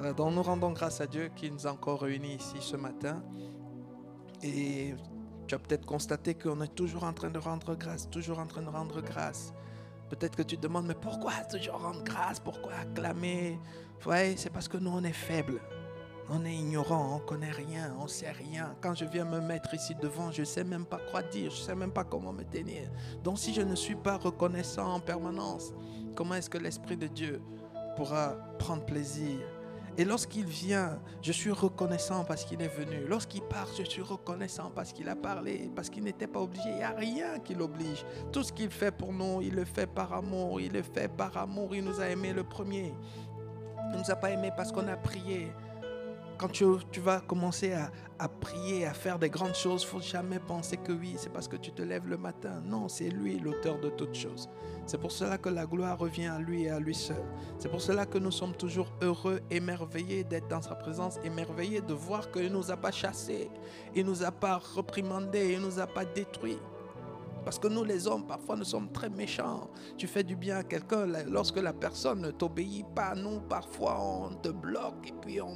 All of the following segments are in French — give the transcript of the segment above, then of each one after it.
Voilà, donc nous rendons grâce à Dieu qui nous a encore réunis ici ce matin. Et tu as peut-être constaté qu'on est toujours en train de rendre grâce, toujours en train de rendre grâce. Peut-être que tu te demandes, mais pourquoi toujours rendre grâce? Pourquoi acclamer? Ouais, c'est parce que nous, on est faibles. On est ignorant, on ne connaît rien, on ne sait rien. Quand je viens me mettre ici devant, je ne sais même pas quoi dire, je ne sais même pas comment me tenir. Donc si je ne suis pas reconnaissant en permanence, comment est-ce que l'Esprit de Dieu pourra prendre plaisir? Et lorsqu'il vient, je suis reconnaissant parce qu'il est venu. Lorsqu'il part, je suis reconnaissant parce qu'il a parlé, parce qu'il n'était pas obligé. Il n'y a rien qui l'oblige. Tout ce qu'il fait pour nous, il le fait par amour. Il le fait par amour. Il nous a aimés le premier. Il ne nous a pas aimés parce qu'on a prié. Quand tu vas commencer à prier, à faire des grandes choses, il ne faut jamais penser que oui, c'est parce que tu te lèves le matin. Non, c'est lui l'auteur de toutes choses. C'est pour cela que la gloire revient à lui et à lui seul. C'est pour cela que nous sommes toujours heureux, émerveillés d'être dans sa présence, émerveillés de voir qu'il ne nous a pas chassés, il ne nous a pas reprimandés, il ne nous a pas détruits. Parce que nous les hommes, parfois nous sommes très méchants. Tu fais du bien à quelqu'un, lorsque la personne ne t'obéit pas, nous parfois on te bloque et puis on...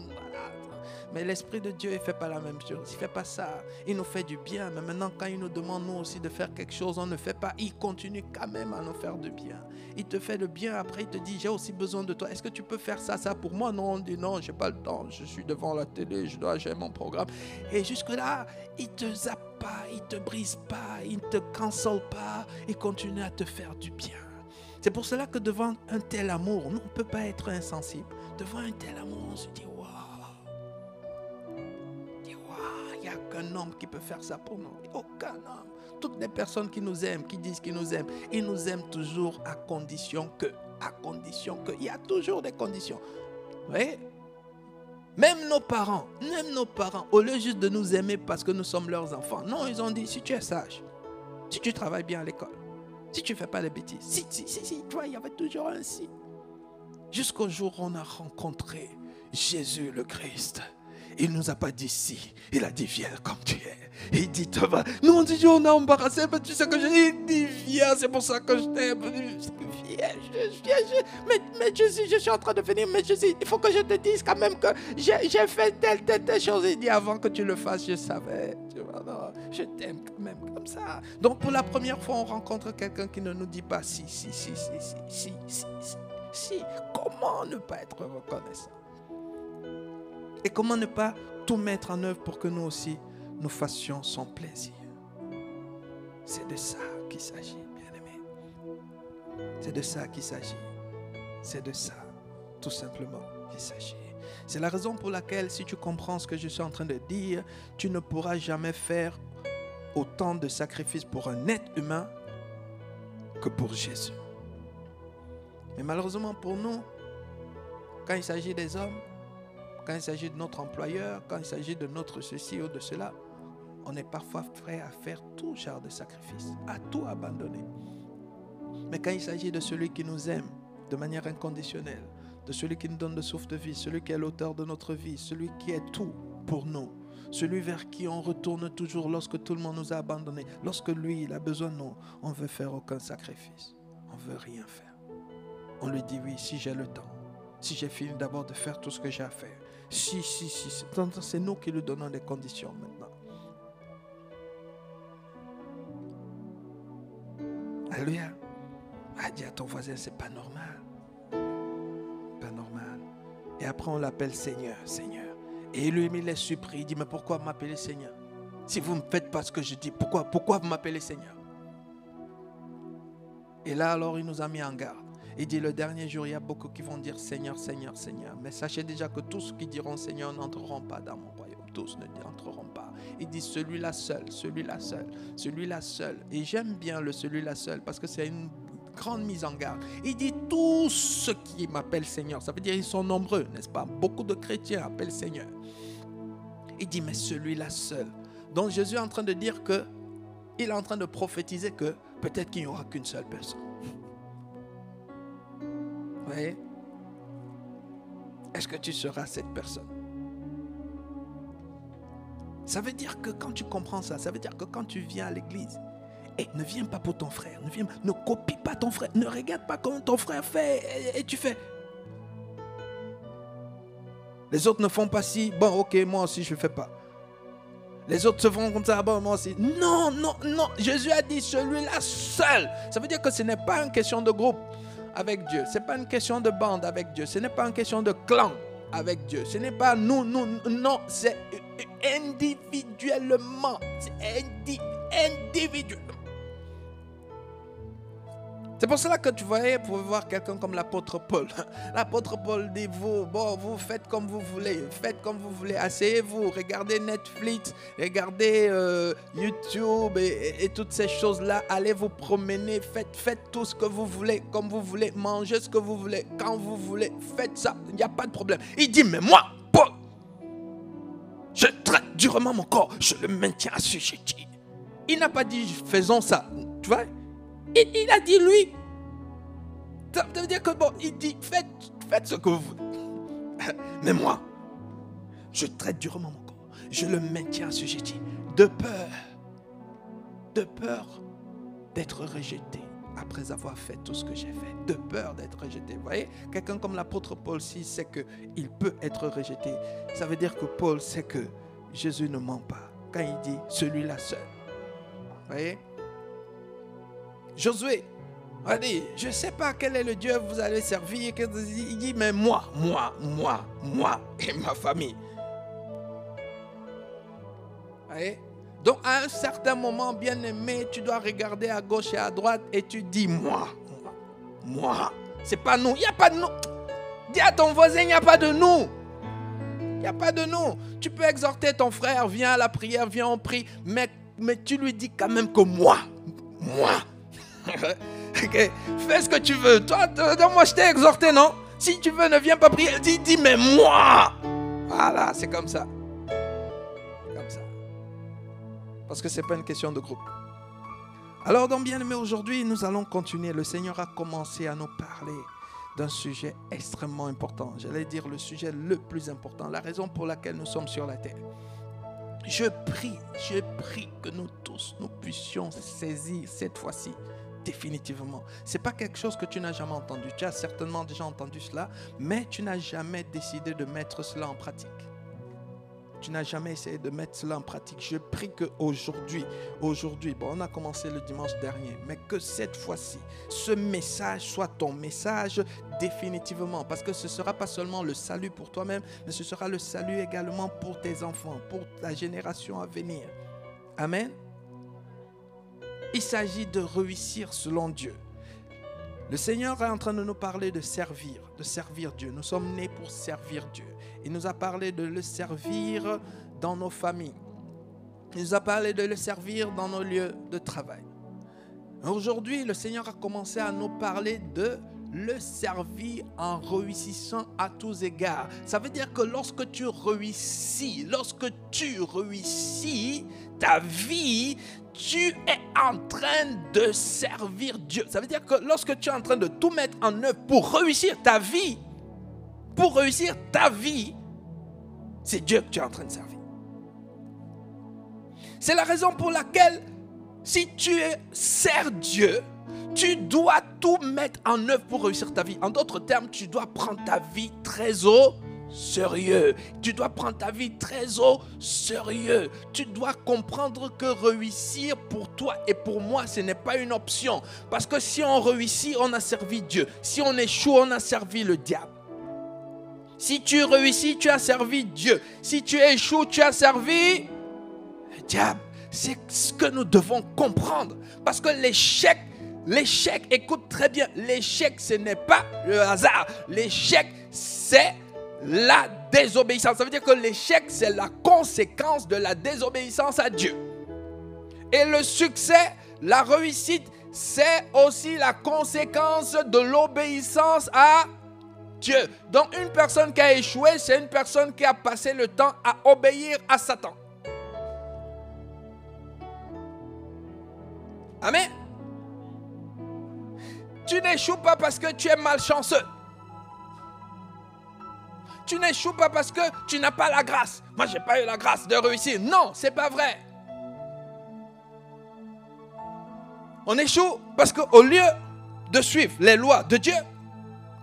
Mais l'Esprit de Dieu, il ne fait pas la même chose. Il ne fait pas ça. Il nous fait du bien. Mais maintenant, quand il nous demande nous aussi de faire quelque chose, on ne fait pas. Il continue quand même à nous faire du bien. Il te fait le bien. Après, il te dit, j'ai aussi besoin de toi. Est-ce que tu peux faire ça pour moi? Non, on dit non, je n'ai pas le temps. Je suis devant la télé, j'ai mon programme. Et jusque-là, il ne te zappe pas, il ne te brise pas, il ne te cancelle pas. Il continue à te faire du bien. C'est pour cela que devant un tel amour, nous, on ne peut pas être insensible. Devant un tel amour, on se dit, il n'y a qu'un homme qui peut faire ça pour nous. Aucun homme. Toutes les personnes qui nous aiment, qui disent qu'ils nous aiment, ils nous aiment toujours à condition que. Il y a toujours des conditions. Vous voyez? Même nos parents, au lieu juste de nous aimer parce que nous sommes leurs enfants, non, ils ont dit, si tu es sage, si tu travailles bien à l'école, si tu ne fais pas de bêtises, si, tu vois, il y avait toujours un si. Jusqu'au jour où on a rencontré Jésus le Christ. Il ne nous a pas dit si, il a dit viens comme tu es. Il dit te va. Nous on dit on est embarrassé, mais tu sais que il dit viens, c'est pour ça que je t'aime. Viens, mais je suis en train de venir, mais il faut que je te dise quand même que j'ai fait telle chose. Il dit avant que tu le fasses, je savais. Tu vois, non, je t'aime quand même comme ça. Donc pour la première fois, on rencontre quelqu'un qui ne nous dit pas si. Comment ne pas être reconnaissant? Et comment ne pas tout mettre en œuvre pour que nous aussi, nous fassions son plaisir? C'est de ça qu'il s'agit, bien-aimés. C'est de ça qu'il s'agit. C'est de ça, tout simplement, qu'il s'agit. C'est la raison pour laquelle, si tu comprends ce que je suis en train de dire, tu ne pourras jamais faire autant de sacrifices pour un être humain que pour Jésus. Mais malheureusement pour nous, quand il s'agit des hommes, quand il s'agit de notre employeur, quand il s'agit de notre ceci ou de cela, on est parfois prêt à faire tout genre de sacrifice, à tout abandonner. Mais quand il s'agit de celui qui nous aime de manière inconditionnelle, de celui qui nous donne le souffle de vie, celui qui est l'auteur de notre vie, celui qui est tout pour nous, celui vers qui on retourne toujours lorsque tout le monde nous a abandonnés, lorsque lui, il a besoin de nous, on ne veut faire aucun sacrifice, on ne veut rien faire. On lui dit oui, si j'ai le temps, si j'ai fini d'abord de faire tout ce que j'ai à faire. Si. C'est nous qui lui donnons des conditions maintenant. Alléluia. Dis à ton voisin, c'est pas normal. Pas normal. Et après on l'appelle Seigneur. Et lui, il est surpris. Il dit, mais pourquoi vous m'appelez Seigneur? Si vous ne faites pas ce que je dis, pourquoi vous m'appelez Seigneur? Et là, alors, il nous a mis en garde. Il dit, le dernier jour, il y a beaucoup qui vont dire Seigneur, Seigneur, Seigneur. Mais sachez déjà que tous ceux qui diront Seigneur n'entreront pas dans mon royaume. Tous n'entreront pas. Il dit, celui-là seul. Et j'aime bien le celui-là seul parce que c'est une grande mise en garde. Il dit, tous ceux qui m'appellent Seigneur, ça veut dire ils sont nombreux, n'est-ce pas? Beaucoup de chrétiens appellent Seigneur. Il dit, mais celui-là seul. Donc Jésus est en train de dire que, il est en train de prophétiser que peut-être qu'il n'y aura qu'une seule personne. Vous voyez? Est-ce que tu seras cette personne? Ça veut dire que quand tu comprends ça, ça veut dire que quand tu viens à l'église, et ne viens pas pour ton frère, ne copie pas ton frère, ne regarde pas comment ton frère fait, et tu fais. Les autres ne font pas ci. Bon, ok, moi aussi, je ne fais pas. Les autres se font comme ça. Bon, moi aussi. Non, non, non. Jésus a dit celui-là seul. Ça veut dire que ce n'est pas une question de groupe avec Dieu. Ce n'est pas une question de bande avec Dieu. Ce n'est pas une question de clan avec Dieu. Ce n'est pas nous. Non, c'est individuellement. C'est individuellement. C'est pour cela que tu pouvais voir quelqu'un comme l'apôtre Paul. L'apôtre Paul dit, vous faites comme vous voulez. Faites comme vous voulez. Asseyez-vous, regardez Netflix, regardez YouTube et toutes ces choses-là. Allez vous promener, faites tout ce que vous voulez, comme vous voulez. Mangez ce que vous voulez, quand vous voulez. Faites ça, il n'y a pas de problème. Il dit, mais moi, Paul, je traite durement mon corps, je le maintiens assujetti. Il n'a pas dit, faisons ça. Tu vois? Il a dit lui. Ça veut dire que bon, il dit faites ce que vous voulez. Mais moi, je traite durement mon corps. Je le maintiens assujetti. De peur d'être rejeté après avoir fait tout ce que j'ai fait. De peur d'être rejeté. Vous voyez, quelqu'un comme l'apôtre Paul, s'il sait qu'il peut être rejeté, ça veut dire que Paul sait que Jésus ne ment pas. Quand il dit celui-là seul. Vous voyez? Josué a dit, je ne sais pas quel est le Dieu que vous allez servir. Il dit, mais moi et ma famille. Voyez? Donc à un certain moment, bien aimé, tu dois regarder à gauche et à droite et tu dis, moi. C'est pas nous, il n'y a pas de nous. Dis à ton voisin, il n'y a pas de nous. Il n'y a pas de nous. Tu peux exhorter ton frère, viens à la prière, viens on prie, mais tu lui dis quand même que moi. Okay. Fais ce que tu veux. Toi, moi je t'ai exhorté, non? Si tu veux, ne viens pas prier. Dis, mais moi. Voilà, c'est comme ça. Comme ça. Parce que ce n'est pas une question de groupe. Alors, donc, bien aimé, aujourd'hui, nous allons continuer. Le Seigneur a commencé à nous parler d'un sujet extrêmement important. J'allais dire le sujet le plus important. La raison pour laquelle nous sommes sur la terre. Je prie que nous tous, nous puissions saisir cette fois-ci définitivement. Ce n'est pas quelque chose que tu n'as jamais entendu. Tu as certainement déjà entendu cela, mais tu n'as jamais décidé de mettre cela en pratique. Tu n'as jamais essayé de mettre cela en pratique. Je prie qu'aujourd'hui, on a commencé le dimanche dernier, mais que cette fois-ci, ce message soit ton message définitivement. Parce que ce ne sera pas seulement le salut pour toi-même, mais ce sera le salut également pour tes enfants, pour la génération à venir. Amen. Il s'agit de réussir selon Dieu. Le Seigneur est en train de nous parler de servir Dieu. Nous sommes nés pour servir Dieu. Il nous a parlé de le servir dans nos familles. Il nous a parlé de le servir dans nos lieux de travail. Aujourd'hui, le Seigneur a commencé à nous parler de le servir en réussissant à tous égards. Ça veut dire que lorsque tu réussis ta vie, tu es en train de servir Dieu. Ça veut dire que lorsque tu es en train de tout mettre en œuvre pour réussir ta vie, c'est Dieu que tu es en train de servir. C'est la raison pour laquelle, si tu sers Dieu, tu dois tout mettre en œuvre pour réussir ta vie. En d'autres termes, tu dois prendre ta vie très au sérieux. Tu dois prendre ta vie très au sérieux. Tu dois comprendre que réussir pour toi et pour moi, ce n'est pas une option. Parce que si on réussit, on a servi Dieu. Si on échoue, on a servi le diable. Si tu réussis, tu as servi Dieu. Si tu échoues, tu as servi le diable. C'est ce que nous devons comprendre. Parce que l'échec, écoute très bien, l'échec, ce n'est pas le hasard. L'échec, c'est la désobéissance. Ça veut dire que l'échec, c'est la conséquence de la désobéissance à Dieu. Et le succès, la réussite, c'est aussi la conséquence de l'obéissance à Dieu. Donc une personne qui a échoué, c'est une personne qui a passé le temps à obéir à Satan. Amen. Tu n'échoues pas parce que tu es malchanceux. Tu n'échoues pas parce que tu n'as pas la grâce. Moi, je n'ai pas eu la grâce de réussir. Non, ce n'est pas vrai. On échoue parce qu'au lieu de suivre les lois de Dieu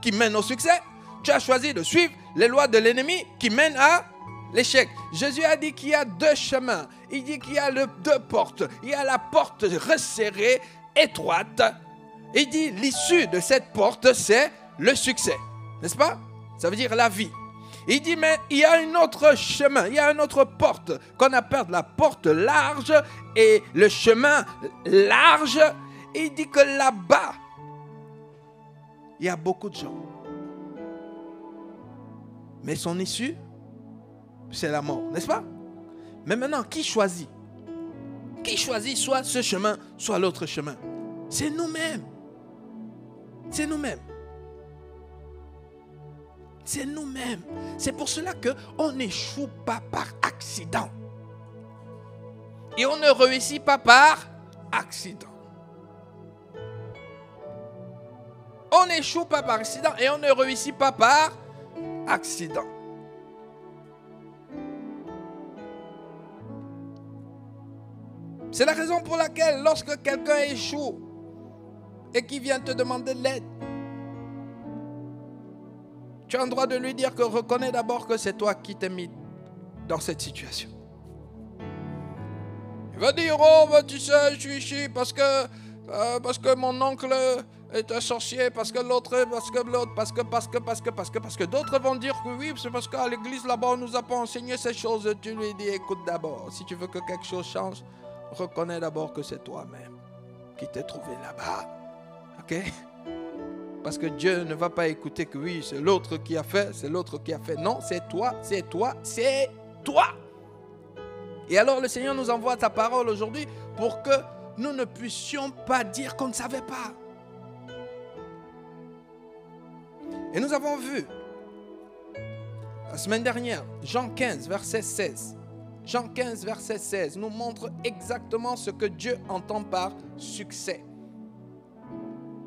qui mènent au succès, tu as choisi de suivre les lois de l'ennemi qui mènent à l'échec. Jésus a dit qu'il y a 2 chemins. Il dit qu'il y a 2 portes. Il y a la porte resserrée, étroite. Il dit l'issue de cette porte, c'est le succès. N'est-ce pas? Ça veut dire la vie. Il dit, mais il y a un autre chemin, il y a une autre porte qu'on appelle la porte large et le chemin large. Il dit que là-bas, il y a beaucoup de gens. Mais son issue, c'est la mort, n'est-ce pas? Mais maintenant, qui choisit? Qui choisit soit ce chemin, soit l'autre chemin? C'est nous-mêmes. C'est nous-mêmes. C'est nous-mêmes. C'est pour cela qu'on n'échoue pas par accident. Et on ne réussit pas par accident. On n'échoue pas par accident et on ne réussit pas par accident. C'est la raison pour laquelle lorsque quelqu'un échoue et qu'il vient te demander de l'aide, tu as le droit de lui dire que reconnais d'abord que c'est toi qui t'es mis dans cette situation. Il va dire, oh, ben, tu sais, je suis ici parce que mon oncle est un sorcier, parce que l'autre, parce que d'autres vont dire que oui, c'est parce qu'à l'église là-bas, on ne nous a pas enseigné ces choses. Tu lui dis, écoute d'abord, si tu veux que quelque chose change, reconnais d'abord que c'est toi-même qui t'es trouvé là-bas. Ok? Parce que Dieu ne va pas écouter que oui, c'est l'autre qui a fait, c'est l'autre qui a fait. Non, c'est toi, c'est toi, c'est toi. Et alors le Seigneur nous envoie ta parole aujourd'hui pour que nous ne puissions pas dire qu'on ne savait pas. Et nous avons vu la semaine dernière, Jean 15, verset 16. Jean 15, verset 16 nous montre exactement ce que Dieu entend par succès.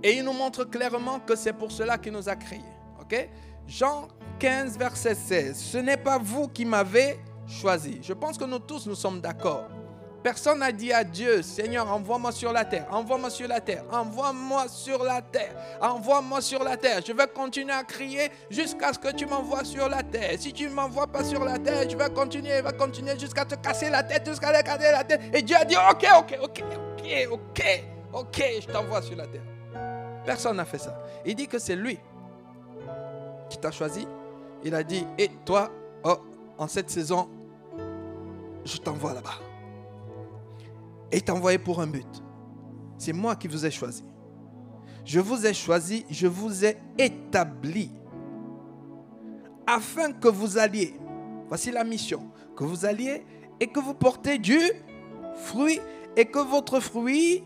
Et il nous montre clairement que c'est pour cela qu'il nous a créés. Okay? Jean 15, verset 16. Ce n'est pas vous qui m'avez choisi. Je pense que nous tous, nous sommes d'accord. Personne n'a dit à Dieu, Seigneur, envoie-moi sur la terre, envoie-moi sur la terre, envoie-moi sur la terre, envoie-moi sur la terre. Je vais continuer à crier jusqu'à ce que tu m'envoies sur la terre. Si tu ne m'envoies pas sur la terre, je vais continuer jusqu'à te casser la tête, jusqu'à te casser la tête. Et Dieu a dit, ok, je t'envoie sur la terre. Personne n'a fait ça. Il dit que c'est lui qui t'a choisi. Il a dit, et toi, en cette saison, je t'envoie là-bas. Et il t'a envoyé pour un but. C'est moi qui vous ai choisi. Je vous ai choisi, je vous ai établi. Afin que vous alliez, voici la mission, que vous alliez et que vous portez du fruit et que votre fruit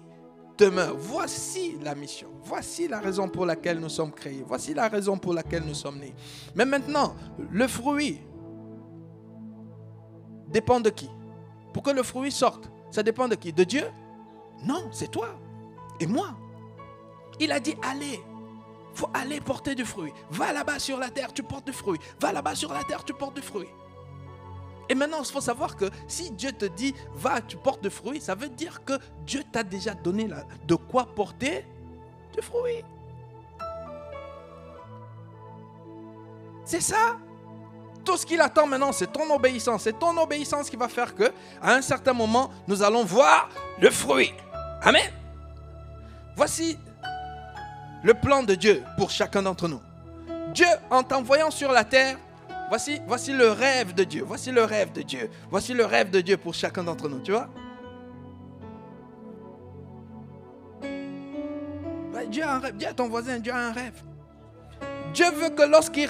demeure. Voici la mission. Voici la raison pour laquelle nous sommes créés. Voici la raison pour laquelle nous sommes nés. Mais maintenant, le fruit dépend de qui? Pour que le fruit sorte, ça dépend de qui? De Dieu? Non, c'est toi et moi. Il a dit, allez. Il faut aller porter du fruit. Va là-bas sur la terre, tu portes du fruit. Va là-bas sur la terre, tu portes du fruit. Et maintenant, il faut savoir que si Dieu te dit, va, tu portes du fruit, ça veut dire que Dieu t'a déjà donné de quoi porter du fruit. C'est ça. Tout ce qu'il attend maintenant, c'est ton obéissance. C'est ton obéissance qui va faire que, à un certain moment, nous allons voir le fruit. Amen. Voici le plan de Dieu pour chacun d'entre nous. Dieu, en t'envoyant sur la terre, voici le rêve de Dieu. Voici le rêve de Dieu. Voici le rêve de Dieu pour chacun d'entre nous. Tu vois? Dieu a un rêve. Dis à ton voisin, Dieu a un rêve. Dieu veut que lorsqu'il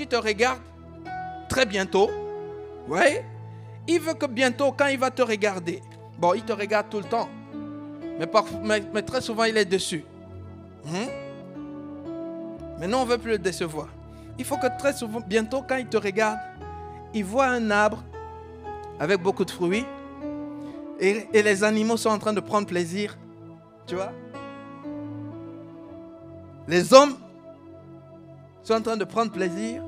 te regarde, très bientôt, ouais, il veut que bientôt, quand il va te regarder, bon, il te regarde tout le temps, mais très souvent, il est déçu. Mais nous, on ne veut plus le décevoir. Il faut que très souvent, bientôt, quand il te regarde, il voit un arbre avec beaucoup de fruits et les animaux sont en train de prendre plaisir. Tu vois? Les hommes sont en train de prendre plaisir.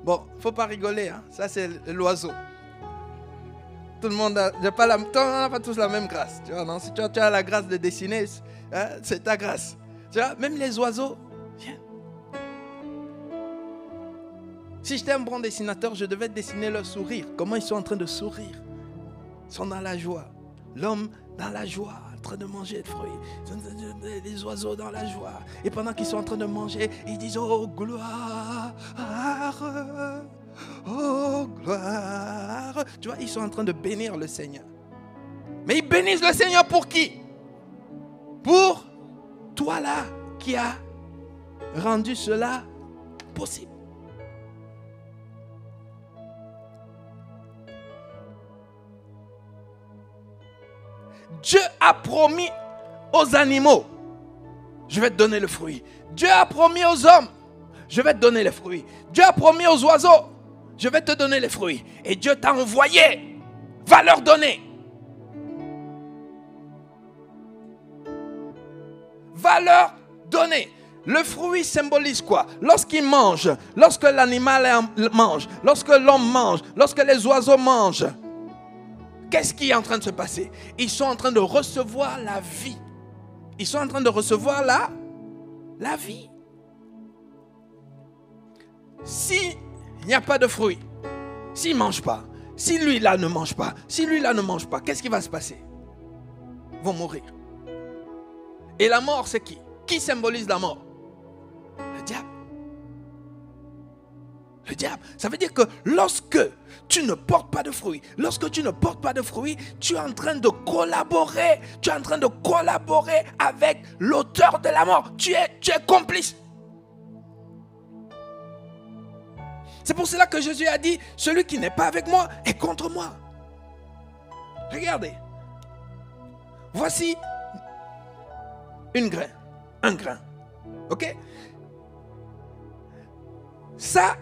Bon, il ne faut pas rigoler, hein? Ça c'est l'oiseau. Tout le monde n'a pas tous la même grâce. Tu vois, non? Si tu as la grâce de dessiner, hein, c'est ta grâce. Tu vois, même les oiseaux, viens. Si j'étais un bon dessinateur, je devais dessiner leur sourire. Comment ils sont en train de sourire. Ils sont dans la joie. L'homme dans la joie, en train de manger de fruits. Les oiseaux dans la joie. Et pendant qu'ils sont en train de manger, ils disent, oh gloire, oh gloire. Tu vois, ils sont en train de bénir le Seigneur. Mais ils bénissent le Seigneur pour qui? Pour toi là, qui a rendu cela possible. Dieu a promis aux animaux, je vais te donner le fruit. Dieu a promis aux hommes, je vais te donner les fruits. Dieu a promis aux oiseaux, je vais te donner les fruits. Et Dieu t'a envoyé, va leur donner. Va leur donner. Le fruit symbolise quoi? Lorsqu'il mange, lorsque l'animal mange, lorsque l'homme mange, lorsque les oiseaux mangent, qu'est-ce qui est en train de se passer? Ils sont en train de recevoir la vie. Ils sont en train de recevoir la vie. S'il n'y a pas de fruits, s'ils ne mangent pas, si lui-là ne mange pas, si lui-là ne mange pas, qu'est-ce qui va se passer? Ils vont mourir. Et la mort, c'est qui? Qui symbolise la mort? Le diable. Le diable. Ça veut dire que lorsque tu ne portes pas de fruits, lorsque tu ne portes pas de fruits, tu es en train de collaborer. Tu es en train de collaborer avec l'auteur de la mort. Tu es complice. C'est pour cela que Jésus a dit, celui qui n'est pas avec moi est contre moi. Regardez. Voici un grain. Ok? Ça,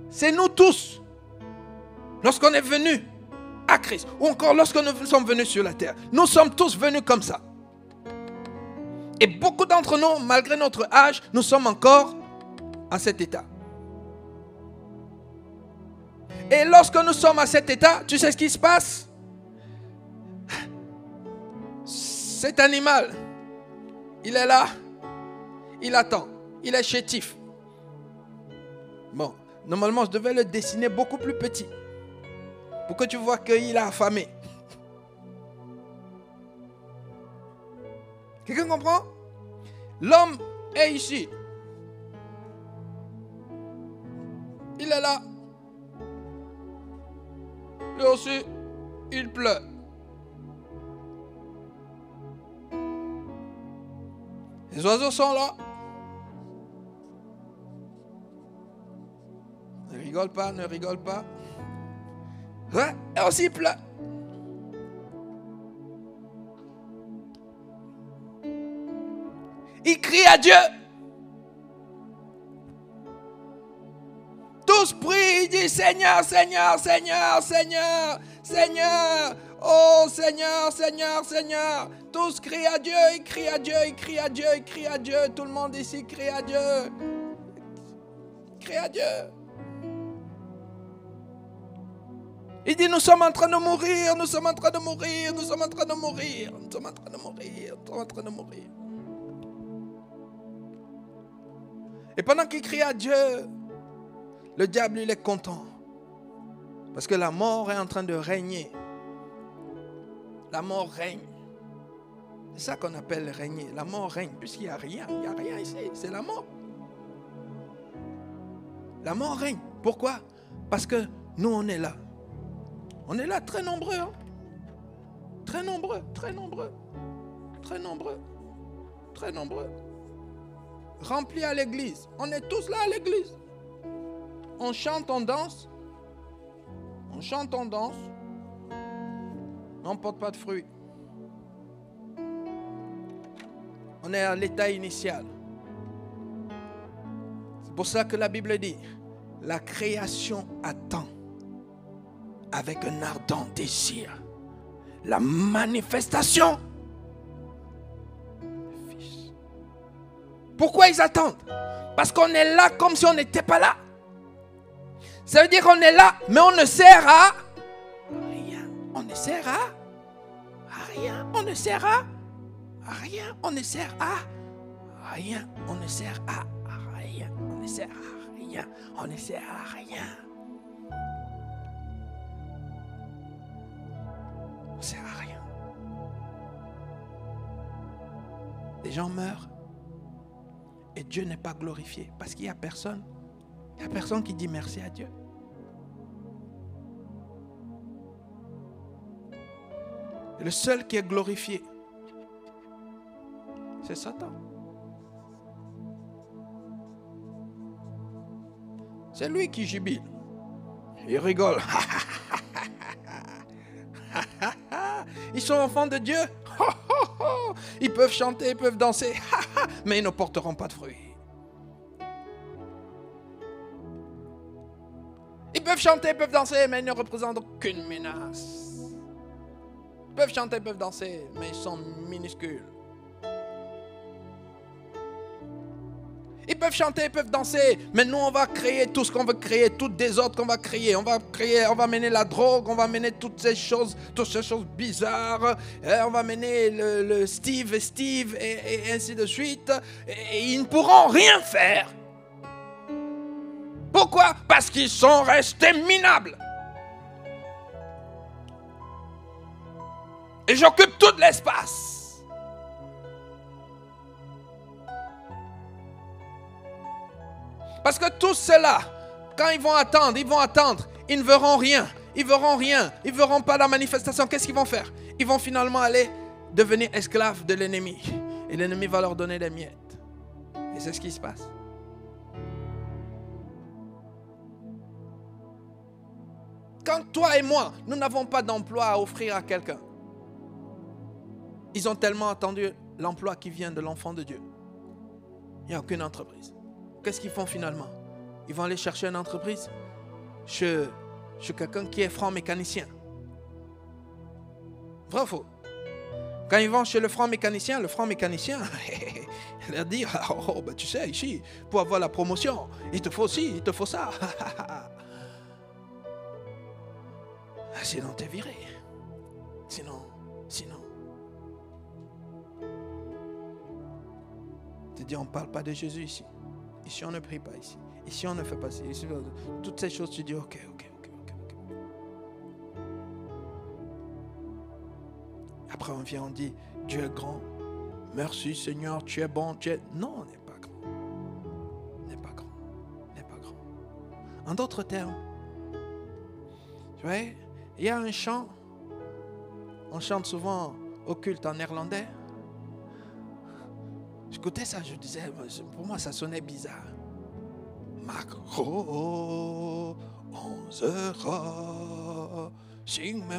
c'est nous tous. Lorsqu'on est venus à Christ, ou encore lorsque nous sommes venus sur la terre, nous sommes tous venus comme ça. Et beaucoup d'entre nous, malgré notre âge, nous sommes encore à cet état. Et lorsque nous sommes à cet état, tu sais ce qui se passe? Cet animal, il est là, il attend, il est chétif. Bon, normalement, je devais le dessiner beaucoup plus petit pour que tu vois qu'il a affamé. Quelqu'un comprend? L'homme est ici. Il est là. Lui aussi, il pleure. Les oiseaux sont là. Ne rigole pas, ne rigole pas. Ouais, et aussi il pleure. Il crie à Dieu. Tous prient, ils disent Seigneur, Seigneur, Seigneur, Seigneur, Seigneur. Oh Seigneur, Seigneur, Seigneur. Tous crient à Dieu, ils crient à Dieu, ils crient à Dieu, ils crient à Dieu. Tout le monde ici crie à Dieu. Crie à Dieu. Il dit, nous sommes en train de mourir, nous sommes en train de mourir, nous sommes en train de mourir, nous sommes en train de mourir, nous sommes en train de mourir. Et pendant qu'il crie à Dieu, le diable, il est content. Parce que la mort est en train de régner. La mort règne. C'est ça qu'on appelle régner. La mort règne, puisqu'il n'y a rien ici, c'est la mort. La mort règne. Pourquoi? Parce que nous, on est là. On est là très nombreux. Hein? Très nombreux, très nombreux. Très nombreux. Très nombreux. Remplis à l'église. On est tous là à l'église. On chante, on danse. On chante, on danse. Mais on ne porte pas de fruits. On est à l'état initial. C'est pour ça que la Bible dit, la création attend avec un ardent désir la manifestation du Fils. Pourquoi ils attendent? Parce qu'on est là comme si on n'était pas là. Ça veut dire qu'on est là, mais on ne sert à rien. On ne sert à rien. On ne sert à rien. On ne sert à rien. On ne sert à rien. On ne sert à rien. rien. On ne sert à rien. On ne sert à rien. Les gens meurent et Dieu n'est pas glorifié parce qu'il n'y a personne. Il n'y a personne qui dit merci à Dieu. Et le seul qui est glorifié, c'est Satan. C'est lui qui jubile. Il rigole. Ils sont enfants de Dieu. Ils peuvent chanter, ils peuvent danser, mais ils ne porteront pas de fruits. Ils peuvent chanter, ils peuvent danser, mais ils ne représentent aucune menace. Ils peuvent chanter, ils peuvent danser, mais ils sont minuscules. Ils peuvent chanter, ils peuvent danser, mais nous on va créer tout ce qu'on veut créer, tout désordre qu'on va créer. On va mener la drogue, on va mener toutes ces choses bizarres. On va mener le Steve et ainsi de suite. Et ils ne pourront rien faire. Pourquoi? Parce qu'ils sont restés minables. Et j'occupe tout l'espace. Parce que tous ceux-là, quand ils vont attendre, ils ne verront rien. Ils ne verront pas la manifestation. Qu'est-ce qu'ils vont faire? Ils vont finalement aller devenir esclaves de l'ennemi. Et l'ennemi va leur donner des miettes. Et c'est ce qui se passe. Quand toi et moi, nous n'avons pas d'emploi à offrir à quelqu'un, ils ont tellement attendu l'emploi qui vient de l'enfant de Dieu. Il n'y a aucune entreprise. Qu'est-ce qu'ils font finalement? Ils vont aller chercher une entreprise chez quelqu'un qui est franc mécanicien. Vrai ou faux? Quand ils vont chez le franc mécanicien, il leur dit, tu sais, ici, pour avoir la promotion, il te faut ci, il te faut ça. Sinon, t'es viré. Sinon. Tu dis, on ne parle pas de Jésus ici. Ici, on ne prie pas ici. Ici, on ne fait pas ci. Ici, toutes ces choses, tu dis, ok. Après, on vient, on dit, Dieu est grand. Merci Seigneur, tu es bon. Non, on n'est pas grand. On n'est pas grand. En d'autres termes, tu vois, il y a un chant. On chante souvent au culte en néerlandais. J'écoutais ça, je disais, pour moi ça sonnait bizarre. Macro, 11h, sing me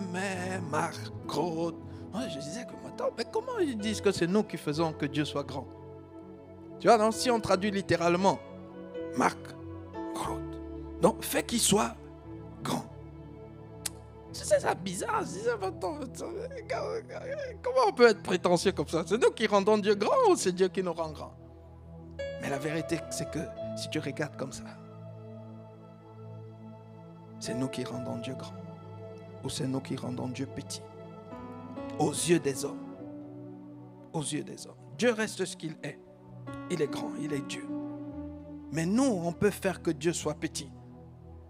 macro. Moi je disais, attends, mais comment ils disent que c'est nous qui faisons que Dieu soit grand? Tu vois, donc si on traduit littéralement, macro, donc fais qu'il soit grand. C'est ça bizarre. Comment on peut être prétentieux comme ça? C'est nous qui rendons Dieu grand ou c'est Dieu qui nous rend grand? Mais la vérité, c'est que si tu regardes comme ça, c'est nous qui rendons Dieu grand ou c'est nous qui rendons Dieu petit aux yeux des hommes. Aux yeux des hommes. Dieu reste ce qu'il est. Il est grand, il est Dieu. Mais nous, on peut faire que Dieu soit petit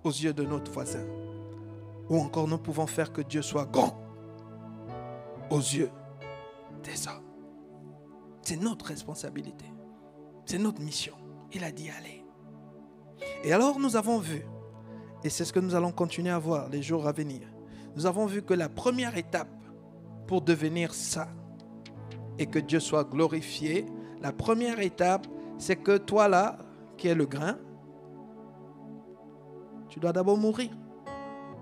aux yeux de notre voisin. Ou encore nous pouvons faire que Dieu soit grand aux yeux des hommes. C'est notre responsabilité. C'est notre mission. Il a dit allez. Et alors nous avons vu, et c'est ce que nous allons continuer à voir les jours à venir, nous avons vu que la première étape pour devenir ça et que Dieu soit glorifié, la première étape, c'est que toi là, qui es le grain, tu dois d'abord mourir.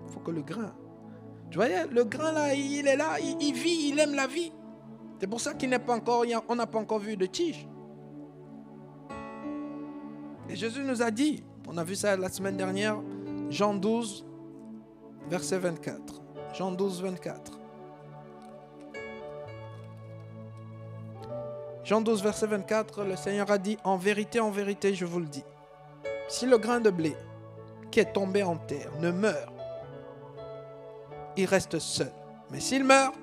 Il faut que le grain. Tu vois, le grain là, il est là, il vit, il aime la vie. C'est pour ça qu'il n'est pas encore, on n'a pas encore vu de tige. Et Jésus nous a dit, on a vu ça la semaine dernière, Jean 12, verset 24. Jean 12, 24. Jean 12, verset 24, le Seigneur a dit, en vérité, je vous le dis, si le grain de blé qui est tombé en terre ne meurt, il reste seul. Mais s'il meurt,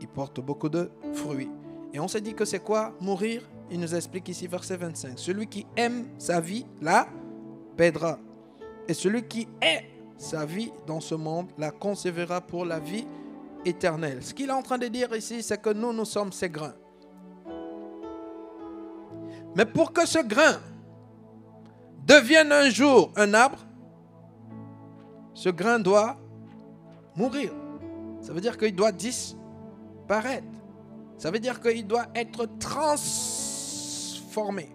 il porte beaucoup de fruits. Et on s'est dit que c'est quoi mourir? Il nous explique ici verset 25. Celui qui aime sa vie, la perdra. Et celui qui est sa vie dans ce monde la conservera pour la vie éternelle. Ce qu'il est en train de dire ici, c'est que nous sommes ces grains. Mais pour que ce grain devienne un jour un arbre, ce grain doit mourir. Ça veut dire qu'il doit disparaître. Ça veut dire qu'il doit être transformé.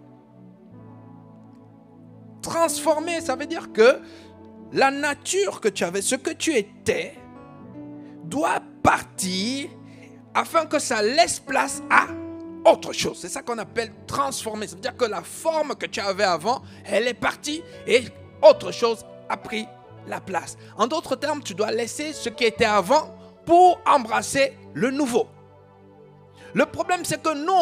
Transformé, ça veut dire que la nature que tu avais, ce que tu étais, doit partir afin que ça laisse place à autre chose. C'est ça qu'on appelle transformer. Ça veut dire que la forme que tu avais avant, elle est partie et autre chose a pris la place. En d'autres termes, tu dois laisser ce qui était avant pour embrasser le nouveau. Le problème, c'est que nous,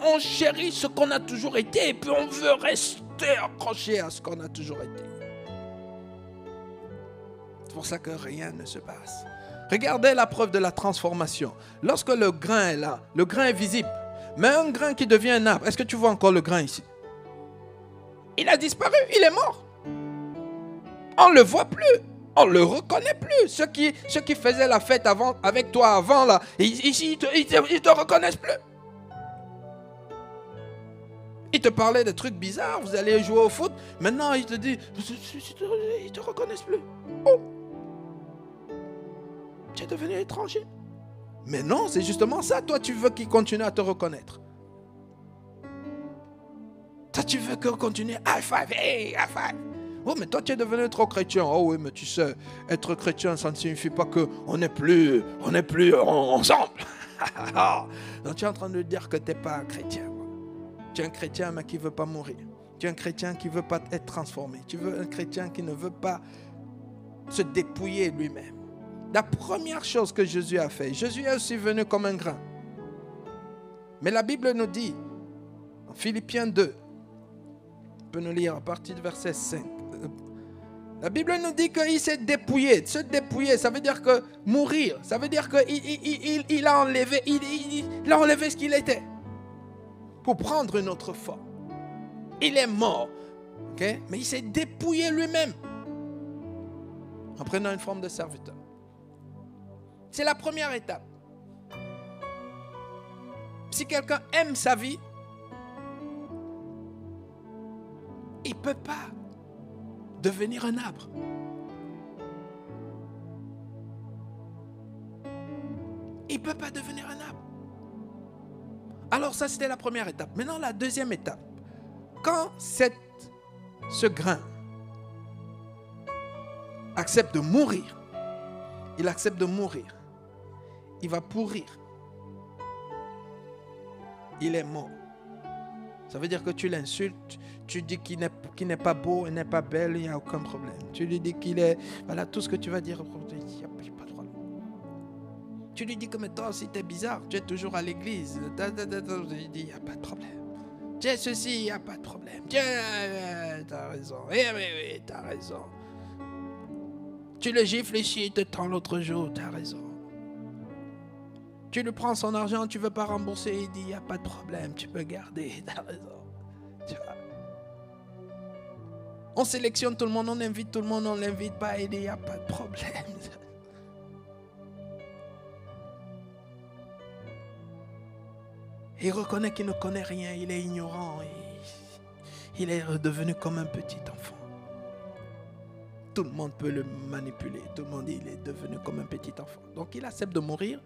on chérit ce qu'on a toujours été et puis on veut rester accroché à ce qu'on a toujours été. C'est pour ça que rien ne se passe. Regardez la preuve de la transformation. Lorsque le grain est là, le grain est visible. Mais un grain qui devient un arbre, est-ce que tu vois encore le grain ici? Il a disparu, il est mort. On ne le voit plus, on ne le reconnaît plus. Ceux qui faisaient la fête avec toi avant, là, ici, ils ne te reconnaissent plus. Ils te parlaient de trucs bizarres, vous allez jouer au foot. Maintenant, ils te disent, ils ne te reconnaissent plus. Oh, tu es devenu étranger. Mais non, c'est justement ça. Toi, tu veux qu'ils continuent à te reconnaître. Toi, tu veux qu'ils continuent. High five, hey, high five. Oh, mais toi, tu es devenu trop chrétien. Oh oui, mais tu sais, être chrétien, ça ne signifie pas qu'on n'est plus ensemble. Donc, tu es en train de dire que tu n'es pas un chrétien. Tu es un chrétien, mais qui ne veut pas mourir. Tu es un chrétien qui ne veut pas être transformé. Tu veux un chrétien qui ne veut pas se dépouiller lui-même. La première chose que Jésus a fait, Jésus est aussi venu comme un grain. Mais la Bible nous dit, en Philippiens 2, on peut nous lire à partir du verset 5. La Bible nous dit qu'il s'est dépouillé. Se dépouiller, ça veut dire que mourir. Ça veut dire qu'il a enlevé, il a enlevé ce qu'il était pour prendre une autre forme. Il est mort. Okay? Mais il s'est dépouillé lui-même en prenant une forme de serviteur. C'est la première étape. Si quelqu'un aime sa vie, il ne peut pas devenir un arbre. Il ne peut pas devenir un arbre. Alors ça, c'était la première étape. Maintenant, la deuxième étape. Quand ce grain accepte de mourir, il accepte de mourir, il va pourrir. Il est mort. Ça veut dire que tu l'insultes, tu dis qu'il n'est pas beau, il n'est pas belle, il n'y a aucun problème. Tu lui dis qu'il est... Voilà, tout ce que tu vas dire, il n'y a pas de problème. Tu lui dis que mais toi aussi tu es bizarre, tu es toujours à l'église. Il dit, il n'y a pas de problème. Tu es ceci, il n'y a pas de problème. Tu as raison. Oui, tu as raison. Tu le gifles ici, il te tend l'autre jour, tu as raison. Tu lui prends son argent, tu ne veux pas rembourser, il dit, il n'y a pas de problème, tu peux garder, tu as raison. Tu vois. On sélectionne tout le monde, on invite tout le monde, on ne l'invite pas, il dit, il n'y a pas de problème. Il reconnaît qu'il ne connaît rien, il est ignorant, il est devenu comme un petit enfant. Tout le monde peut le manipuler, tout le monde dit, il est devenu comme un petit enfant. Donc il accepte de mourir.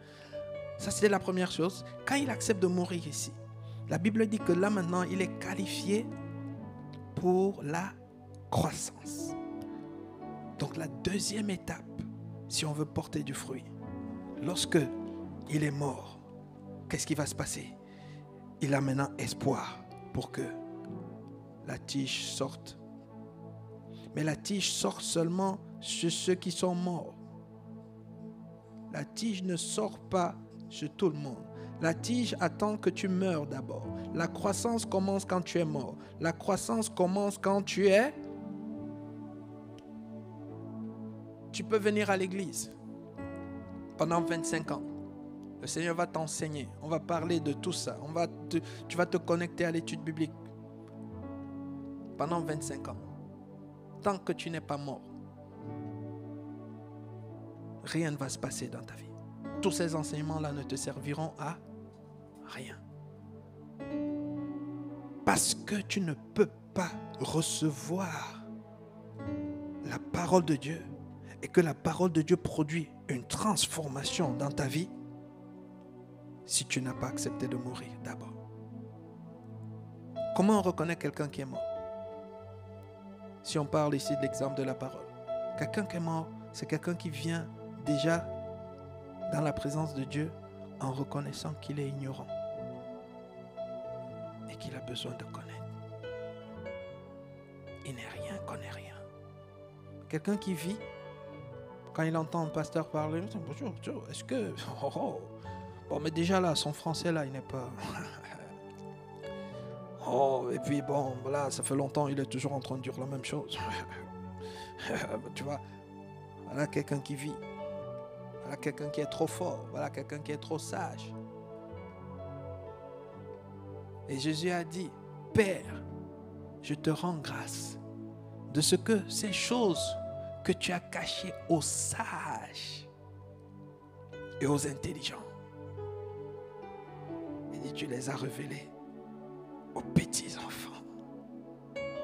Ça, c'est la première chose. Quand il accepte de mourir ici, la Bible dit que là, maintenant, il est qualifié pour la croissance. Donc, la deuxième étape, si on veut porter du fruit, lorsque il est mort, qu'est-ce qui va se passer? Il a maintenant espoir pour que la tige sorte. Mais la tige sort seulement chez ceux qui sont morts. La tige ne sort pas chez tout le monde. La tige attend que tu meurs d'abord. La croissance commence quand tu es mort. La croissance commence quand tu es... Tu peux venir à l'église pendant 25 ans. Le Seigneur va t'enseigner. On va parler de tout ça. Tu vas te connecter à l'étude biblique pendant 25 ans. tant que tu n'es pas mort, rien ne va se passer dans ta vie. Tous ces enseignements-là ne te serviront à rien. Parce que tu ne peux pas recevoir la parole de Dieu et que la parole de Dieu produit une transformation dans ta vie si tu n'as pas accepté de mourir d'abord. Comment on reconnaît quelqu'un qui est mort? Si on parle ici de l'exemple de la parole. Quelqu'un qui est mort, c'est quelqu'un qui vient déjà dans la présence de Dieu en reconnaissant qu'il est ignorant et qu'il a besoin de connaître. Il n'est rien, connaît rien. Quelqu'un qui vit, quand il entend un pasteur parler, bonjour, est-ce que... Bon, mais déjà là, son français là, il n'est pas... et puis bon, voilà, ça fait longtemps, il est toujours en train de dire la même chose. Tu vois, voilà quelqu'un qui vit. Voilà quelqu'un qui est trop fort. Voilà quelqu'un qui est trop sage. Et Jésus a dit, Père, je te rends grâce de ce que ces choses que tu as cachées aux sages et aux intelligents, il dit, tu les as révélées aux petits enfants.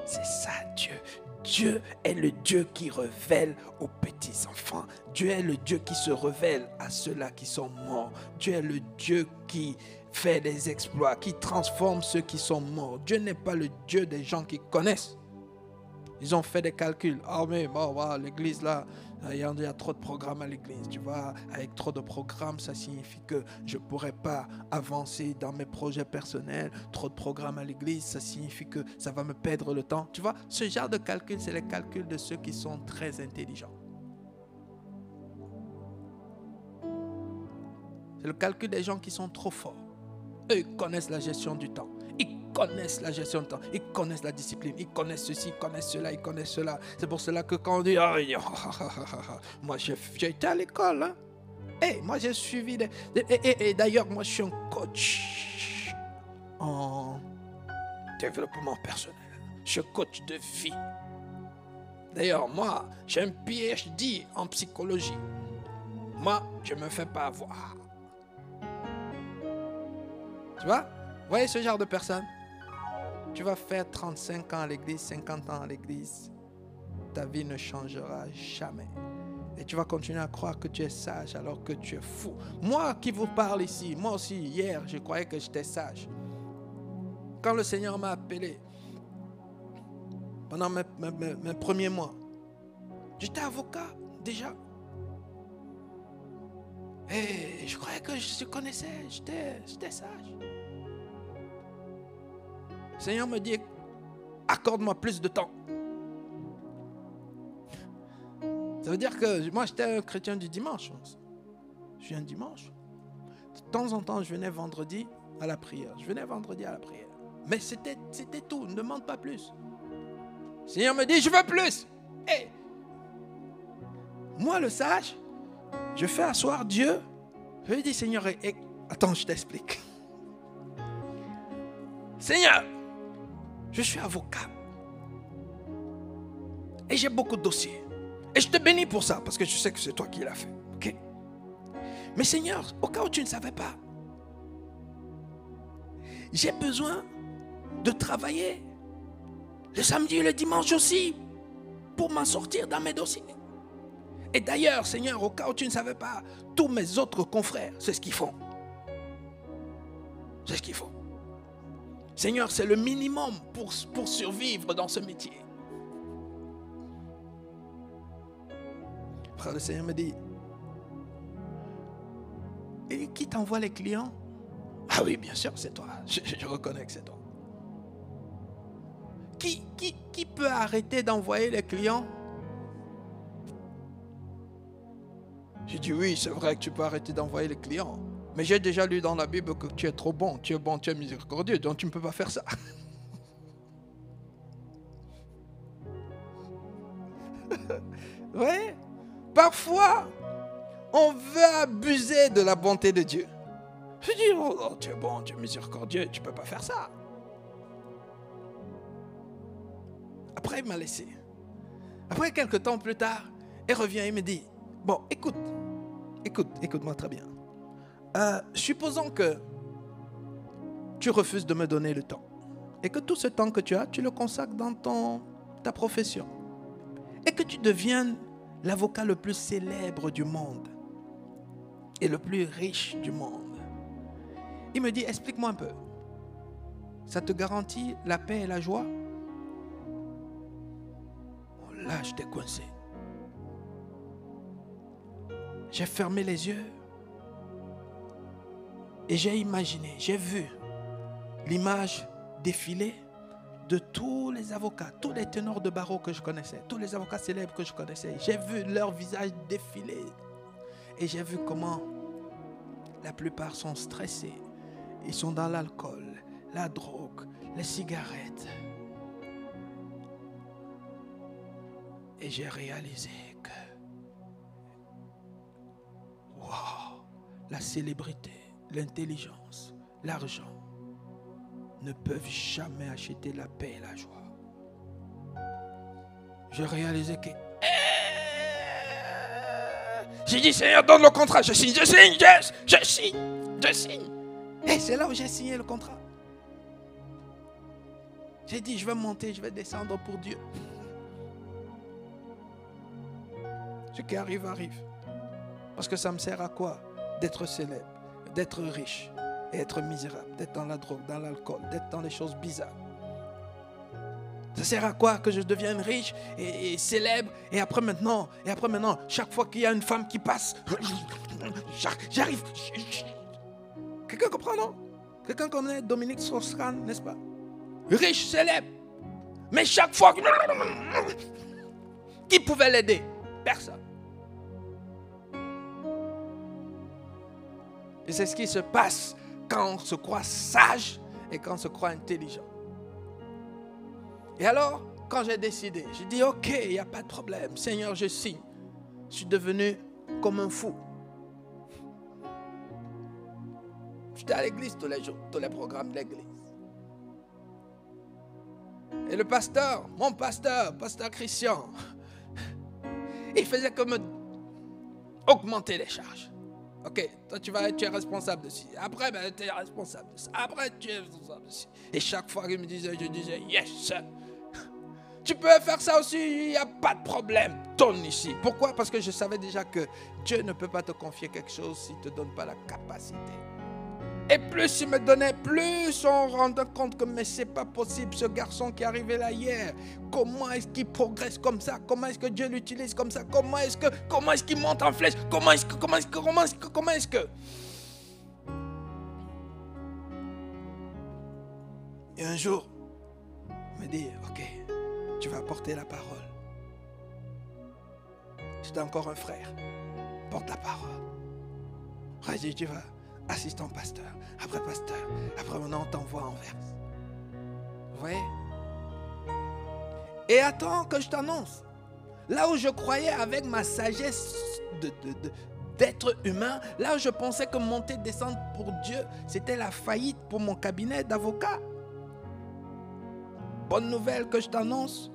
C'est ça Dieu. Dieu est le Dieu qui révèle aux petits enfants. Dieu est le Dieu qui se révèle à ceux-là qui sont morts. Dieu est le Dieu qui fait des exploits, qui transforme ceux qui sont morts. Dieu n'est pas le Dieu des gens qui connaissent. Ils ont fait des calculs. Ah mais bon, voilà, l'église là, il y a trop de programmes à l'église. Tu vois, avec trop de programmes, ça signifie que je ne pourrais pas avancer dans mes projets personnels. Trop de programmes à l'église, ça signifie que ça va me perdre le temps. Tu vois, ce genre de calcul, c'est les calculs de ceux qui sont très intelligents. C'est le calcul des gens qui sont trop forts. Eux, ils connaissent la gestion du temps. Ils connaissent la gestion du temps. Ils connaissent la discipline. Ils connaissent ceci, ils connaissent cela, ils connaissent cela. C'est pour cela que quand on dit, moi j'ai été à l'école. Hein? Hey, moi j'ai suivi et d'ailleurs, moi je suis un coach en développement personnel. Je suis coach de vie. D'ailleurs, moi, j'ai un PhD en psychologie. Moi, je ne me fais pas avoir. Tu vois? Vous voyez ce genre de personne? Tu vas faire 35 ans à l'église, 50 ans à l'église. Ta vie ne changera jamais. Et tu vas continuer à croire que tu es sage alors que tu es fou. Moi qui vous parle ici, moi aussi, hier, je croyais que j'étais sage. Quand le Seigneur m'a appelé, pendant mes premiers mois, j'étais avocat déjà. Et je croyais que je connaissais, j'étais sage. Le Seigneur me dit, accorde-moi plus de temps. Ça veut dire que moi, j'étais un chrétien du dimanche. Je suis un dimanche. De temps en temps, je venais vendredi à la prière. Mais c'était tout, ne demande pas plus. Le Seigneur me dit, je veux plus. Hey. Moi, le sage, je fais asseoir Dieu. Je lui dis, Seigneur, attends, je t'explique. Seigneur, je suis avocat. Et j'ai beaucoup de dossiers. Et je te bénis pour ça, parce que je sais que c'est toi qui l'as fait. Okay? Mais Seigneur, au cas où tu ne savais pas, j'ai besoin de travailler le samedi et le dimanche aussi pour m'en sortir dans mes dossiers. Et d'ailleurs, Seigneur, au cas où tu ne savais pas, tous mes autres confrères, c'est ce qu'ils font. C'est ce qu'ils font. Seigneur, c'est le minimum pour survivre dans ce métier. Frère, le Seigneur me dit, et qui t'envoie les clients? Ah oui, bien sûr, c'est toi. Je reconnais que c'est toi. Qui peut arrêter d'envoyer les clients? J'ai dit, oui, c'est vrai que tu peux arrêter d'envoyer les clients. Mais j'ai déjà lu dans la Bible que tu es trop bon, tu es miséricordieux, donc tu ne peux pas faire ça. Oui. Parfois, on veut abuser de la bonté de Dieu. Je dis, oh, tu es bon, tu es miséricordieux, tu ne peux pas faire ça. Après, il m'a laissé. Après quelques temps plus tard, il revient et me dit, bon, écoute-moi très bien. Supposons que tu refuses de me donner le temps et que tout ce temps que tu as, tu le consacres dans ta profession et que tu deviennes l'avocat le plus célèbre du monde et le plus riche du monde. Il me dit, explique-moi un peu. Ça te garantit la paix et la joie? Là, j'étais coincé. J'ai fermé les yeux et j'ai imaginé, j'ai vu l'image défiler de tous les avocats, tous les ténors de barreau que je connaissais, tous les avocats célèbres que je connaissais. J'ai vu leur visage défiler et j'ai vu comment la plupart sont stressés. Ils sont dans l'alcool, la drogue, les cigarettes. Et j'ai réalisé que, wow, la célébrité, l'intelligence, l'argent ne peuvent jamais acheter la paix et la joie. J'ai réalisé que... J'ai dit, Seigneur, donne le contrat. Je signe. Et c'est là où j'ai signé le contrat. J'ai dit, je vais monter, je vais descendre pour Dieu. Ce qui arrive, arrive. Parce que ça me sert à quoi? D'être célèbre, d'être riche, et être misérable, d'être dans la drogue, dans l'alcool, d'être dans les choses bizarres. Ça sert à quoi que je devienne riche et célèbre et après maintenant, chaque fois qu'il y a une femme qui passe, j'arrive. Quelqu'un comprend, non? Quelqu'un connaît Dominique Strauss-Kahn, n'est-ce pas? Riche, célèbre. Mais chaque fois, qui pouvait l'aider? Personne. Et c'est ce qui se passe quand on se croit sage et quand on se croit intelligent. Et alors, quand j'ai décidé, j'ai dit, ok, il n'y a pas de problème. Seigneur, je signe. Je suis devenu comme un fou. J'étais à l'église tous les jours, tous les programmes de l'église. Et le pasteur, mon pasteur Christian, il faisait que me augmenter les charges. Ok, toi tu es responsable de ci. Après, tu es responsable de ça. Après, tu es responsable de ci. Et chaque fois qu'il me disait, je disais, yes. Tu peux faire ça aussi, il n'y a pas de problème. Donne ici. Pourquoi? Parce que je savais déjà que Dieu ne peut pas te confier quelque chose s'il ne te donne pas la capacité. Et plus il me donnait, plus on rendait compte que mais c'est pas possible, ce garçon qui est arrivé là hier, comment est-ce qu'il progresse comme ça? Comment est-ce que Dieu l'utilise comme ça? Comment est-ce qu'il monte en flèche? Comment est-ce que Et un jour, il me dit, ok, tu vas porter la parole. J'étais encore un frère. Porte la parole. Vas-y, tu vas. Assistant pasteur, après maintenant on t'envoie en verse. Vous voyez? Et attends que je t'annonce. Là où je croyais avec ma sagesse d'être humain, là où je pensais que monter, descendre pour Dieu, c'était la faillite pour mon cabinet d'avocat. Bonne nouvelle que je t'annonce,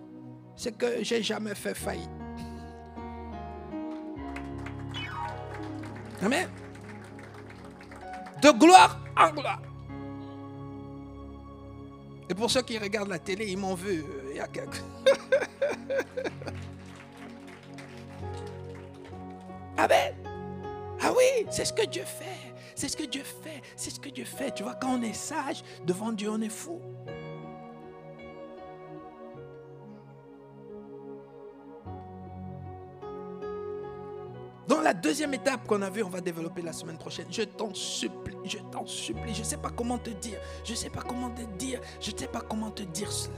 c'est que j'ai jamais fait faillite. Amen. De gloire en gloire. Et pour ceux qui regardent la télé, ils m'ont vu il y a quelques... Amen. Ah oui, c'est ce que Dieu fait. C'est ce que Dieu fait. C'est ce que Dieu fait. Tu vois, quand on est sage, devant Dieu, on est fou. Dans la deuxième étape qu'on a vue, on va développer la semaine prochaine. Je t'en supplie. Je ne sais pas comment te dire. Je ne sais pas comment te dire cela.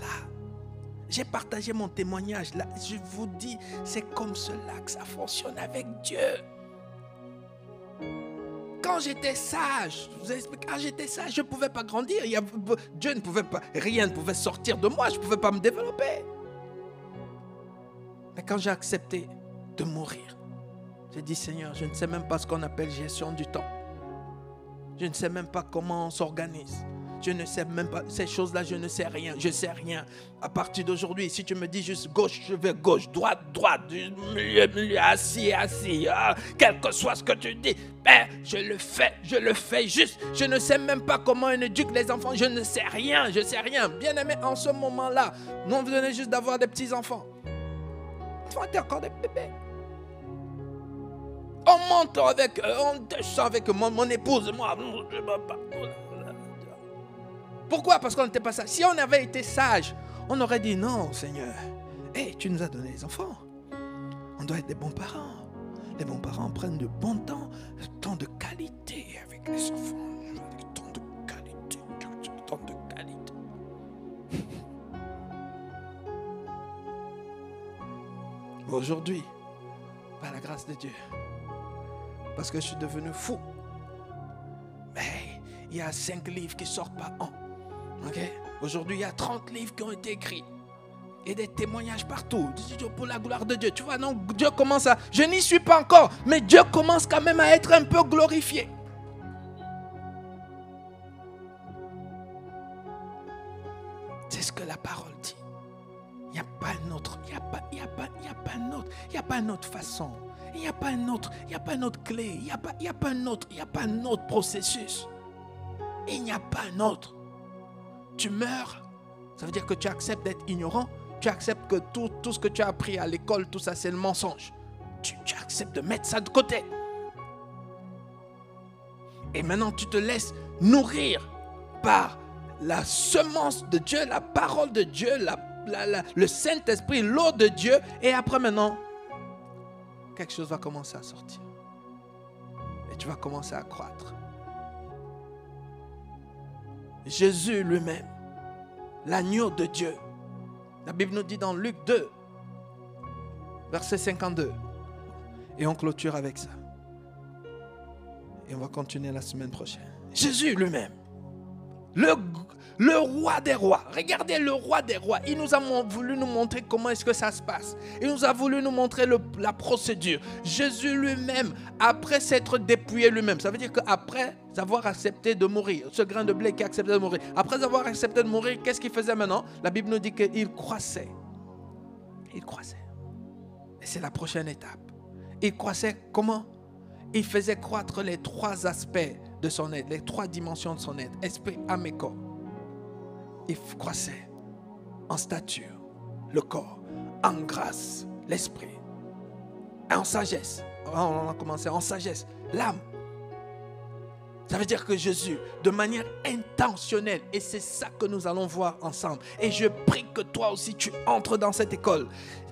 J'ai partagé mon témoignage là. Je vous dis, c'est comme cela que ça fonctionne avec Dieu. Quand j'étais sage, je vous explique, quand j'étais sage, je ne pouvais pas grandir. Dieu ne pouvait pas, rien ne pouvait sortir de moi. Je ne pouvais pas me développer. Mais quand j'ai accepté de mourir, j'ai dit, Seigneur, je ne sais même pas ce qu'on appelle gestion du temps. Je ne sais même pas comment on s'organise. Je ne sais même pas. Ces choses-là, je ne sais rien. Je ne sais rien. À partir d'aujourd'hui, si tu me dis juste gauche, je vais gauche, droite, droite, milieu, assis. Quel que soit ce que tu dis, ben, je le fais juste. Je ne sais même pas comment on éduque les enfants. Je ne sais rien, je ne sais rien. Bien aimé, en ce moment-là, nous on venait juste d'avoir des petits-enfants. On était encore des bébés. On monte avec eux, on descend avec eux, mon épouse, moi. Pourquoi? Parce qu'on n'était pas sage. Si on avait été sage, on aurait dit non, Seigneur. Hey, tu nous as donné les enfants. On doit être des bons parents. Les bons parents prennent de bon temps, le temps de qualité avec les enfants. Le temps de qualité, le temps de qualité. Aujourd'hui, par la grâce de Dieu, parce que je suis devenu fou, mais il y a 5 livres qui sortent par an. Okay? Aujourd'hui, il y a 30 livres qui ont été écrits. Et des témoignages partout. Pour la gloire de Dieu. Tu vois, non, Dieu commence à... Je n'y suis pas encore, mais Dieu commence quand même à être un peu glorifié. C'est ce que la parole dit. Il n'y a pas un autre. Il n'y a pas une autre façon. Il n'y a pas une autre clé. Il n'y a pas un autre processus. Il n'y a pas un autre. Tu meurs, ça veut dire que tu acceptes d'être ignorant. Tu acceptes que tout ce que tu as appris à l'école, tout ça c'est le mensonge. Tu acceptes de mettre ça de côté. Et maintenant tu te laisses nourrir par la semence de Dieu, la parole de Dieu, le Saint-Esprit, l'eau de Dieu. Et après maintenant, quelque chose va commencer à sortir. Et tu vas commencer à croître. Jésus lui-même, l'agneau de Dieu. La Bible nous dit dans Luc 2, verset 52. Et on clôture avec ça. Et on va continuer la semaine prochaine. Jésus lui-même, le roi des rois. Regardez le roi des rois. Il nous a voulu nous montrer comment est-ce que ça se passe. Il nous a voulu nous montrer la procédure. Jésus lui-même, après s'être dépouillé lui-même, ça veut dire qu'après avoir accepté de mourir, ce grain de blé qui a accepté de mourir, après avoir accepté de mourir, qu'est-ce qu'il faisait maintenant? La Bible nous dit qu'il croissait. Il croissait. Et c'est la prochaine étape. Il croissait comment? Il faisait croître les 3 aspects de son être, les 3 dimensions de son être, esprit, âme et corps. Il croissait en stature, le corps, en grâce, l'esprit, en sagesse. On a commencé en sagesse, l'âme. Ça veut dire que Jésus, de manière intentionnelle, et c'est ça que nous allons voir ensemble. Et je prie que toi aussi tu entres dans cette école.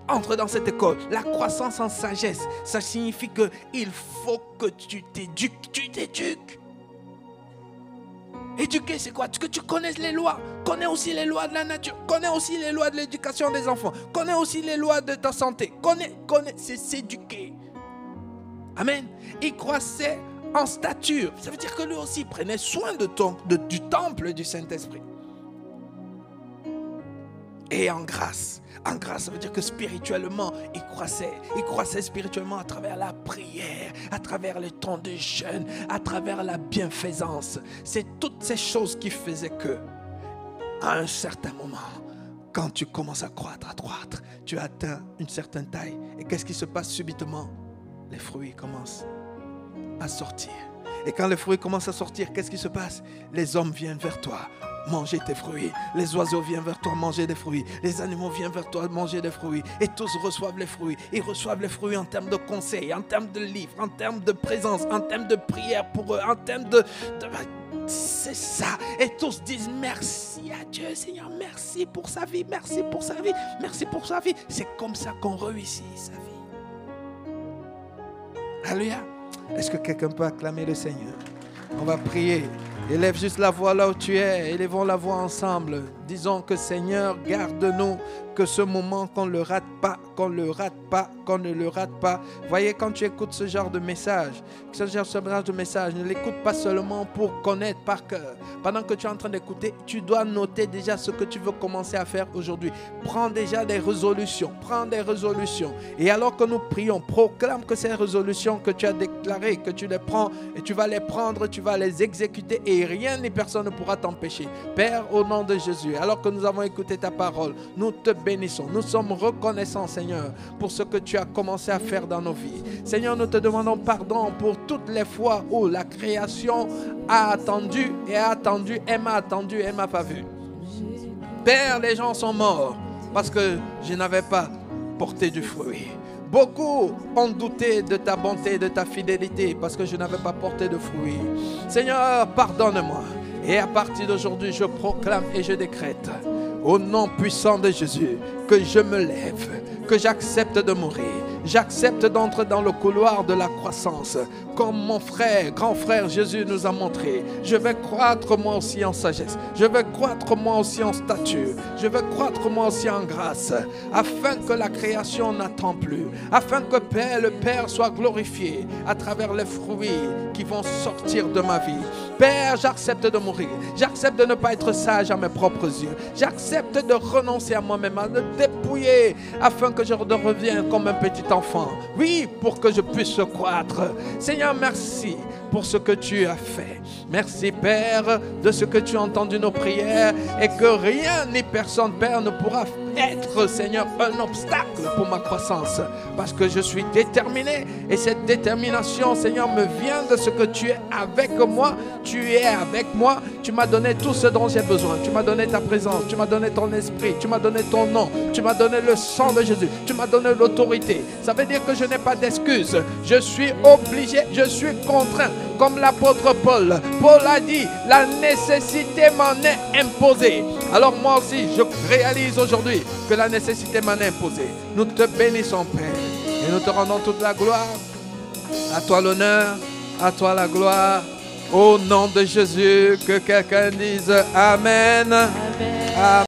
Entre dans cette école. La croissance en sagesse, ça signifie qu'il faut que tu t'éduques. Tu t'éduques. Éduquer, c'est quoi? Que tu connaisses les lois. Connais aussi les lois de la nature. Connais aussi les lois de l'éducation des enfants. Connais aussi les lois de ta santé. Connais, c'est s'éduquer. Amen. Il croissait en stature. Ça veut dire que lui aussi prenait soin du temple du Saint-Esprit. Et en grâce. En grâce, ça veut dire que spirituellement, il croissait. Il croissait spirituellement à travers la prière, à travers le temps de jeûne, à travers la bienfaisance. C'est toutes ces choses qui faisaient que, à un certain moment, quand tu commences à croître, tu atteins une certaine taille. Et qu'est-ce qui se passe subitement? Les fruits commencent à sortir. Et quand les fruits commencent à sortir, qu'est-ce qui se passe? Les hommes viennent vers toi. Manger tes fruits. Les oiseaux viennent vers toi manger des fruits. Les animaux viennent vers toi manger des fruits. Et tous reçoivent les fruits. Ils reçoivent les fruits en termes de conseils, en termes de livres, en termes de présence, en termes de prière pour eux, en termes de... C'est ça. Et tous disent merci à Dieu, Seigneur. Merci pour sa vie. Merci pour sa vie. Merci pour sa vie. C'est comme ça qu'on réussit sa vie. Alléluia. Est-ce que quelqu'un peut acclamer le Seigneur? On va prier. Élève juste la voix là où tu es. Élevons la voix ensemble. Disons que Seigneur, garde-nous. Que ce moment, qu'on ne le rate pas, qu'on ne le rate pas, qu'on ne le rate pas. Voyez, quand tu écoutes ce genre de message, ne l'écoute pas seulement pour connaître par cœur. Pendant que tu es en train d'écouter, tu dois noter déjà ce que tu veux commencer à faire aujourd'hui. Prends déjà des résolutions. Prends des résolutions. Et alors que nous prions, proclame que ces résolutions que tu as déclarées, que tu les prends et tu vas les prendre, tu vas les exécuter et rien ni personne ne pourra t'empêcher. Père, au nom de Jésus, alors que nous avons écouté ta parole, nous te bénissons. Nous sommes reconnaissants, Seigneur, pour ce que tu as commencé à faire dans nos vies. Seigneur, nous te demandons pardon pour toutes les fois où la création a attendu et a attendu, elle m'a attendu, elle m'a pas vu. Père, les gens sont morts parce que je n'avais pas porté du fruit. Beaucoup ont douté de ta bonté, de ta fidélité parce que je n'avais pas porté de fruit. Seigneur, pardonne-moi. Et à partir d'aujourd'hui, je proclame et je décrète au nom puissant de Jésus que je me lève, que j'accepte de mourir. J'accepte d'entrer dans le couloir de la croissance, comme mon frère, grand frère Jésus nous a montré. Je vais croître moi aussi en sagesse. Je vais croître moi aussi en stature. Je vais croître moi aussi en grâce, afin que la création n'attend plus, afin que le Père soit glorifié à travers les fruits qui vont sortir de ma vie. Père, j'accepte de mourir. J'accepte de ne pas être sage à mes propres yeux. J'accepte de renoncer à moi-même, à me dépouiller, afin que je redevienne comme un petit enfant. Oui, pour que je puisse croître. Seigneur, merci pour ce que tu as fait. Merci, Père, de ce que tu as entendu nos prières et que rien ni personne, Père, ne pourra être, Seigneur, un obstacle pour ma croissance. Parce que je suis déterminé et cette détermination, Seigneur, me vient de ce que tu es avec moi. Tu es avec moi. Tu m'as donné tout ce dont j'ai besoin. Tu m'as donné ta présence. Tu m'as donné ton esprit. Tu m'as donné ton nom. Tu m'as donné le sang de Jésus. Tu m'as donné l'autorité. Ça veut dire que je n'ai pas d'excuses. Je suis obligé, je suis contraint. Comme l'apôtre Paul. Paul a dit, la nécessité m'en est imposée. Alors moi aussi, je réalise aujourd'hui que la nécessité m'en est imposée. Nous te bénissons, Père. Et nous te rendons toute la gloire. À toi l'honneur. À toi la gloire. Au nom de Jésus, que quelqu'un dise Amen. Amen. Amen.